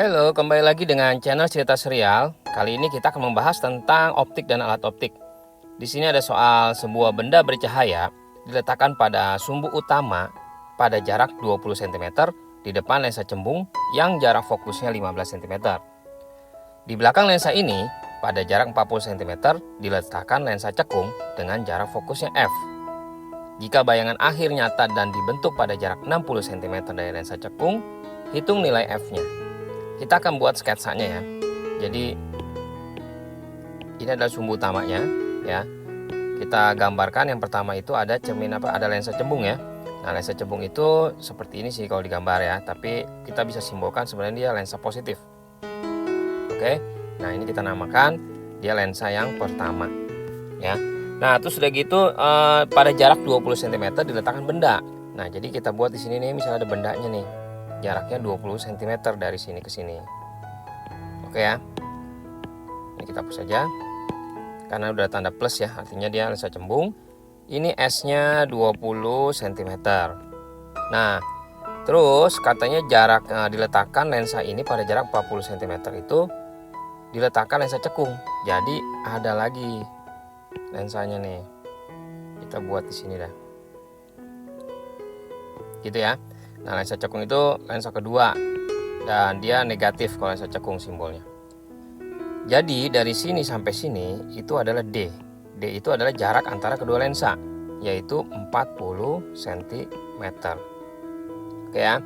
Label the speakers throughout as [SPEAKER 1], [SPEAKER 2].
[SPEAKER 1] Halo, kembali lagi dengan channel Cerita Serial. Kali ini kita akan membahas tentang optik dan alat optik. Di sini ada soal sebuah benda bercahaya diletakkan pada sumbu utama pada jarak 20 cm di depan lensa cembung yang jarak fokusnya 15 cm. Di belakang lensa ini, pada jarak 40 cm diletakkan lensa cekung dengan jarak fokusnya f. Jika bayangan akhir nyata dan dibentuk pada jarak 60 cm dari lensa cekung, hitung nilai f-nya. Kita akan buat sketsanya ya. Jadi ini adalah sumbu utamanya ya. Kita gambarkan yang pertama itu ada cermin ada lensa cembung ya. Nah, lensa cembung itu seperti ini sih kalau digambar ya, tapi kita bisa simbolkan sebenarnya dia lensa positif. Oke. Nah, ini kita namakan dia lensa yang pertama ya. Nah, terus sudah gitu pada jarak 20 cm diletakkan benda. Nah, jadi kita buat di sini nih, misalnya ada bendanya nih. Jaraknya 20 cm dari sini ke sini. Oke ya. Ini kita hapus saja. Karena udah tanda plus ya, artinya dia lensa cembung. Ini S-nya 20 cm. Nah, terus katanya jarak diletakkan lensa ini pada jarak 40 cm itu diletakkan lensa cekung. Jadi ada lagi lensanya nih. Kita buat di sini dah. Gitu ya. Nah, lensa cekung itu lensa kedua dan dia negatif kalau lensa cekung simbolnya. Jadi dari sini sampai sini itu adalah D. D itu adalah jarak antara kedua lensa, yaitu 40 cm. Oke ya.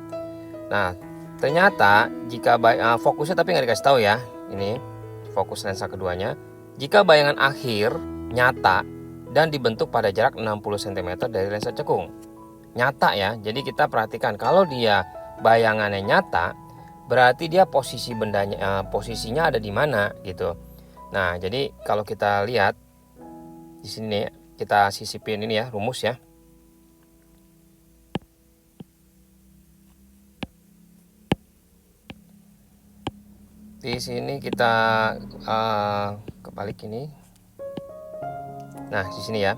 [SPEAKER 1] Nah, ternyata jika fokusnya tapi nggak dikasih tahu ya. Ini fokus lensa keduanya. Jika bayangan akhir nyata dan dibentuk pada jarak 60 cm dari lensa cekung. Nyata ya, jadi kita perhatikan kalau dia bayangannya nyata, berarti dia posisi bendanya, posisinya ada di mana gitu. Nah, jadi kalau kita lihat di sini kita sisipin ini ya rumus ya. Di sini kita kebalik ini. Nah, di sini ya.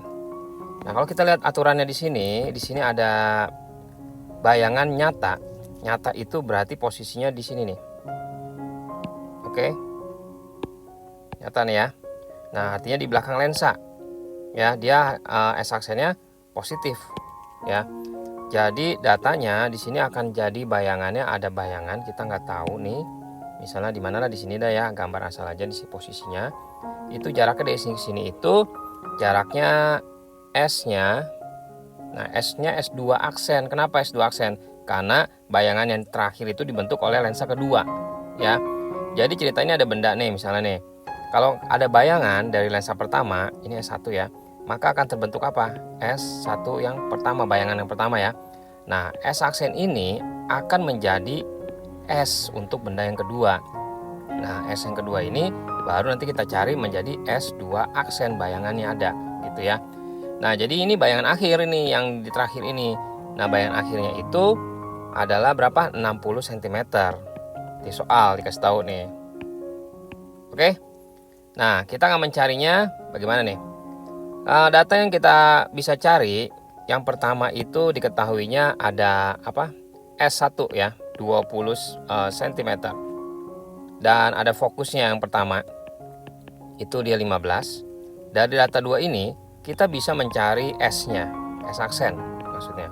[SPEAKER 1] Nah, kalau kita lihat aturannya di sini ada bayangan nyata. Nyata itu berarti posisinya di sini nih. Oke. Nyata nih ya. Nah, artinya di belakang lensa. Ya, dia S-aksennya positif ya. Jadi datanya di sini akan jadi bayangannya ada bayangan, kita nggak tahu nih. Misalnya di mana lah, di sini dah ya, gambar asal aja di sini posisinya. Itu jaraknya dari sini ke sini itu jaraknya S-nya. Nah, S-nya S2 aksen. Kenapa S2 aksen? Karena bayangan yang terakhir itu dibentuk oleh lensa kedua ya. Jadi cerita ini ada benda nih, misalnya nih. Kalau ada bayangan dari lensa pertama, ini S1 ya, maka akan terbentuk apa? S1 yang pertama, bayangan yang pertama ya. Nah, S aksen ini akan menjadi S untuk benda yang kedua. Nah, S yang kedua ini baru nanti kita cari menjadi S2 aksen bayangannya ada gitu ya. Nah, jadi ini bayangan akhir ini yang di terakhir ini. Nah, bayangan akhirnya itu adalah berapa? 60 cm. Di soal dikasih tahu nih. Oke. Nah, kita akan mencarinya bagaimana nih? Data yang kita bisa cari, yang pertama itu diketahuinya ada apa? S1 ya, 20 cm. Dan ada fokusnya yang pertama. Itu dia 15. Dari data 2 ini kita bisa mencari S-nya, S aksen maksudnya.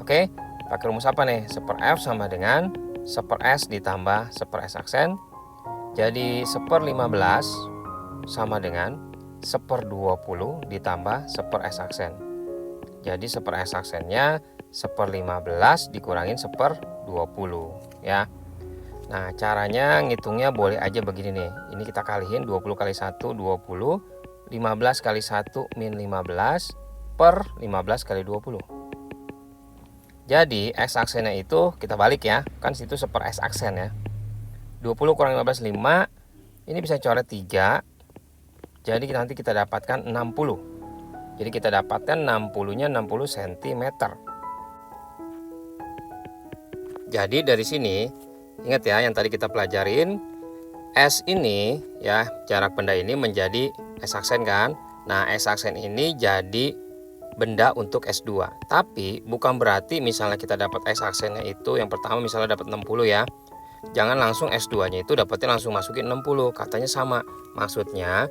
[SPEAKER 1] Oke, pakai rumus apa nih? 1/F sama dengan 1/S ditambah 1/S aksen. Jadi 1/15 sama dengan 1/20 ditambah 1/S aksen. Jadi 1/S aksennya 1/15 dikurangin 1/20 ya. Nah, caranya ngitungnya boleh aja begini nih. Ini kita kalihin 20 kali 1 20. 15 kali 1 min 15 per 15 kali 20. Jadi X aksennya itu kita balik ya. Kan situ 1/S aksen ya. 20 kurang 15 5. Ini bisa coret 3. Jadi nanti kita dapatkan 60. Jadi kita dapatkan 60-nya 60 cm. Jadi dari sini ingat ya yang tadi kita pelajarin, S ini ya, jarak benda ini menjadi S aksen kan. Nah, S aksen ini jadi benda untuk S2. Tapi bukan berarti misalnya kita dapat S aksennya itu yang pertama misalnya dapat 60 ya. jangan langsung S2-nya itu dapatnya langsung masukin 60. Katanya sama. Maksudnya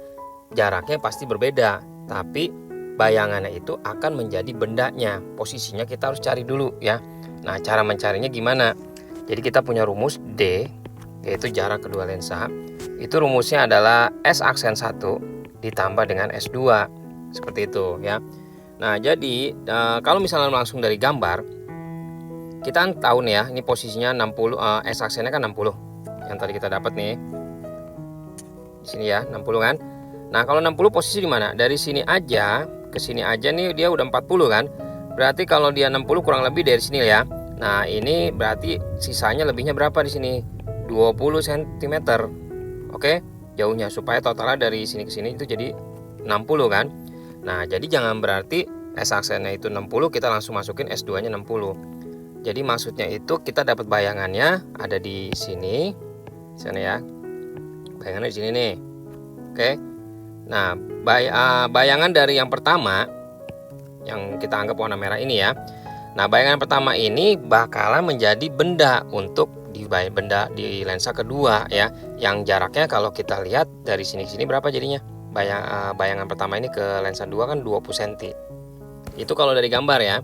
[SPEAKER 1] jaraknya pasti berbeda, tapi bayangannya itu akan menjadi bendanya. Posisinya kita harus cari dulu ya. Nah, cara mencarinya gimana? Jadi kita punya rumus D, yaitu jarak kedua lensa. Itu rumusnya adalah S aksen 1 ditambah dengan S2. Seperti itu ya. Nah, jadi kalau misalnya langsung dari gambar, kita kan tahu nih ya, ini posisinya 60, S aksennya kan 60. Yang tadi kita dapat nih. Di sini ya, 60 kan. Nah, kalau 60 posisi di mana? Dari sini aja ke sini aja nih dia udah 40 kan. Berarti kalau dia 60 kurang lebih dari sini ya. Nah, ini berarti sisanya lebihnya berapa di sini? 20 cm. Oke, jauhnya supaya totalnya dari sini ke sini itu jadi 60 kan. Nah, jadi jangan berarti S aksennya itu 60 kita langsung masukin S2-nya 60. Jadi maksudnya itu kita dapat bayangannya ada di sini, sana ya. Bayangannya di sini nih. Oke. Nah, bayangan dari yang pertama yang kita anggap warna merah ini ya. Nah, bayangan pertama ini bakalan menjadi benda untuk benda di lensa kedua ya. Yang jaraknya kalau kita lihat dari sini ke sini berapa jadinya? Bayangan pertama ini ke lensa 2 kan 20 cm. Itu kalau dari gambar ya.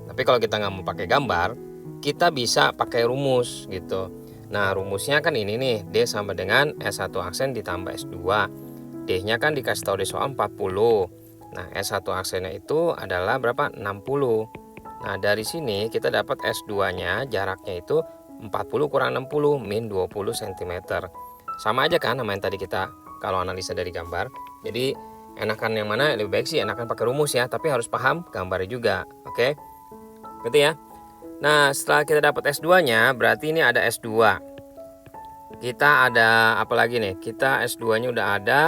[SPEAKER 1] Tapi kalau kita nggak mau pakai gambar, kita bisa pakai rumus gitu. Nah, rumusnya kan ini nih, D sama dengan S1 aksen ditambah S2. D-nya kan dikasih tahu di soal 40. Nah, S1 aksennya itu adalah berapa? 60. Nah, dari sini kita dapat S2-nya jaraknya itu 40 kurang 60 min 20 cm. Sama aja kan sama yang tadi kita kalau analisa dari gambar. Jadi enakan yang mana? Lebih baik sih enakan pakai rumus ya, tapi harus paham gambarnya juga. Oke? Gitu ya. Nah, setelah kita dapat S2-nya, berarti ini ada S2. Kita ada apa lagi nih? Kita S2-nya udah ada.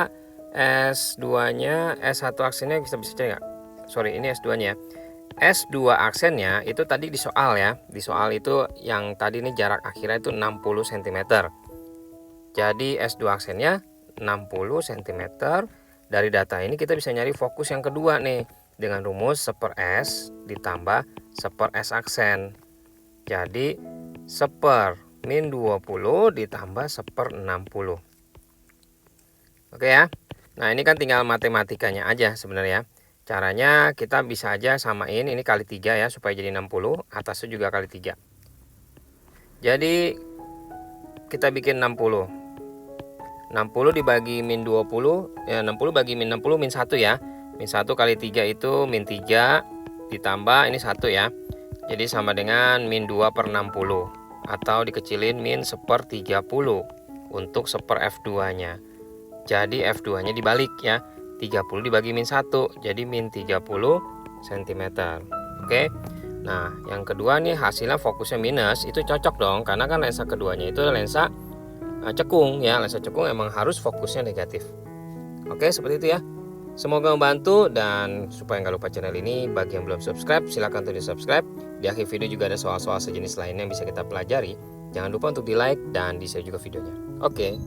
[SPEAKER 1] S2-nya, S1 aksennya bisa cari nggak? Sorry, ini S2-nya. S2 aksennya itu tadi di soal ya. Di soal itu yang tadi ini jarak akhirnya itu 60 cm. Jadi S2 aksennya 60 cm. Dari data ini kita bisa nyari fokus yang kedua nih. Dengan rumus 1/S ditambah 1/S aksen. Jadi 1 min 20 ditambah 1/60. Oke ya. Nah, ini kan tinggal matematikanya aja sebenarnya. Caranya kita bisa aja samain ini kali 3 ya supaya jadi 60, atasnya juga kali 3. Jadi kita bikin 60. 60 dibagi min 20 ya, 60 bagi min 60 min 1 ya. Min 1 kali 3 itu min 3 ditambah ini 1 ya. Jadi sama dengan min 2/60 atau dikecilin min 1/30 untuk 1/F2-nya. Jadi F2-nya dibalik ya. 30 dibagi min 1 jadi min 30 cm. Oke. Nah, yang kedua nih hasilnya fokusnya minus, itu cocok dong karena kan lensa keduanya itu lensa cekung ya. Lensa cekung emang harus fokusnya negatif. Oke, seperti itu ya. Semoga membantu, dan supaya nggak lupa channel ini, bagi yang belum subscribe silahkan untuk di subscribe. Di akhir video juga ada soal-soal sejenis lainnya yang bisa kita pelajari. Jangan lupa untuk di like dan di share juga videonya. Oke.